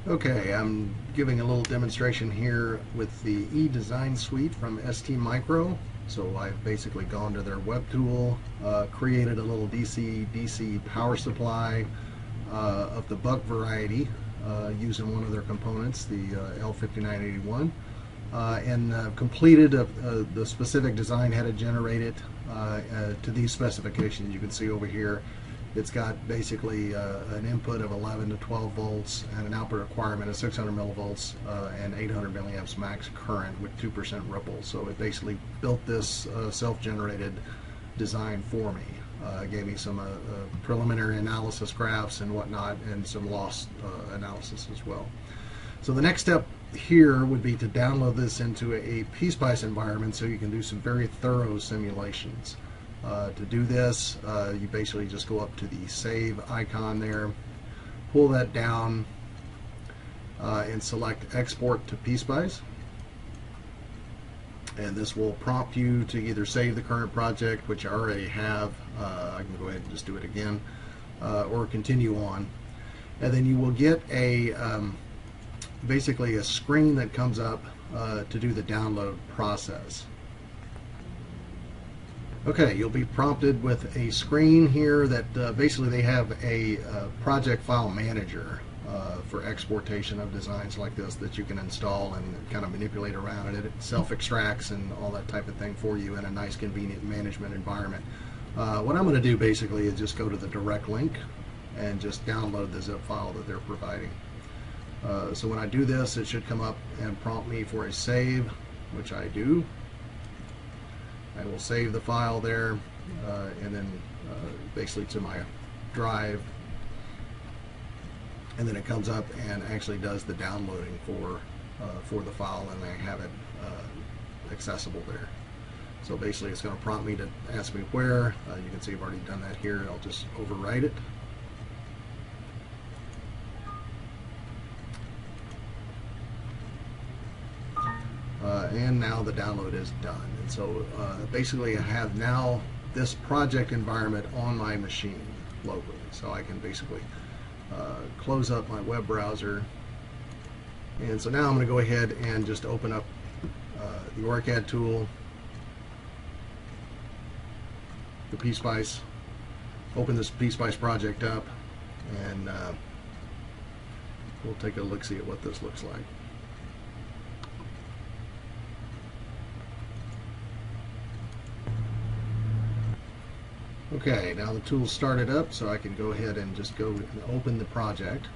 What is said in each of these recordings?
Okay, I'm giving a little demonstration here with the eDesign suite from ST Micro. So I've basically gone to their web tool, created a little DC power supply of the buck variety using one of their components, the L5981, and completed the specific design, had it generated to these specifications. You can see over here it's got basically an input of 11 to 12 volts and an output requirement of 600 millivolts and 800 milliamps max current with 2% ripple. So it basically built this self-generated design for me. Gave me some preliminary analysis graphs and whatnot, and some loss analysis as well. So the next step here would be to download this into a PSpice environment so you can do some very thorough simulations. To do this, you basically just go up to the save icon there, pull that down, and select export to PSpice. And this will prompt you to either save the current project, which I already have. I can go ahead and just do it again, or continue on. And then you will get a basically a screen that comes up to do the download process. Okay, you'll be prompted with a screen here that basically they have a project file manager for exportation of designs like this that you can install and kind of manipulate around it. It self-extracts and all that type of thing for you in a nice, convenient management environment. What I'm going to do basically is just go to the direct link and just download the zip file that they're providing. So when I do this, it should come up and prompt me for a save, which I do. I will save the file there, and then basically to my drive, and then it comes up and actually does the downloading for the file, and I have it accessible there. So basically it's going to prompt me to ask me where. You can see I've already done that here. I'll just overwrite it. And now the download is done. And so basically I have now this project environment on my machine locally. So I can basically close up my web browser. And so now I'm going to go ahead and just open up the OrCAD tool, the PSpice, open this PSpice project up, and we'll take a look-see at what this looks like. Okay, now the tool's started up, so I can go ahead and just go and open the project.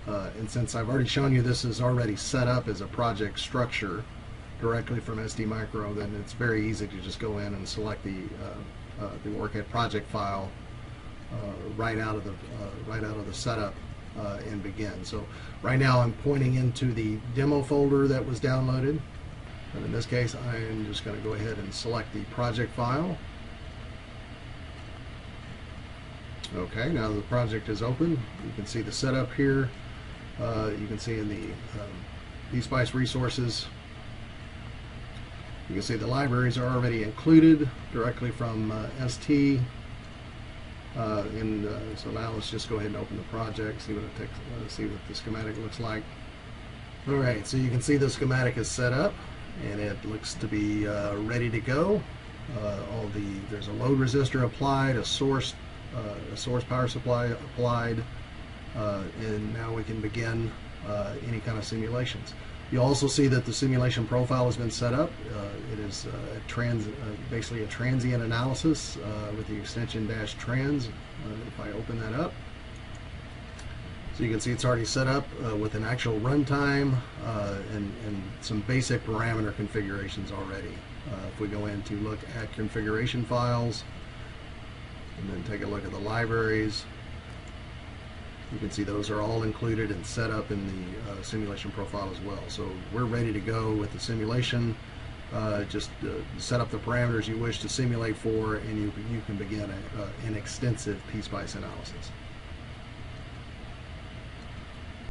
And since I've already shown you this is already set up as a project structure directly from ST Micro, then it's very easy to just go in and select the OrCAD project file right out of the setup and begin. So right now I'm pointing into the demo folder that was downloaded, and in this case I'm just going to go ahead and select the project file. Okay, now the project is open. You can see the setup here. You can see in the PSpice resources, you can see the libraries are already included directly from ST. So now let's just go ahead and open the project, see what it takes, see what the schematic looks like. All right, so you can see the schematic is set up, and it looks to be ready to go. There's a load resistor applied, a source power supply applied, and now we can begin any kind of simulations. You also see that the simulation profile has been set up. It is basically a transient analysis with the extension -trans. If I open that up, so you can see it's already set up with an actual runtime and some basic parameter configurations already. If we go in to look at configuration files, and then take a look at the libraries, you can see those are all included and set up in the simulation profile as well. So we're ready to go with the simulation. Just set up the parameters you wish to simulate for, and you can begin an extensive PSpice analysis.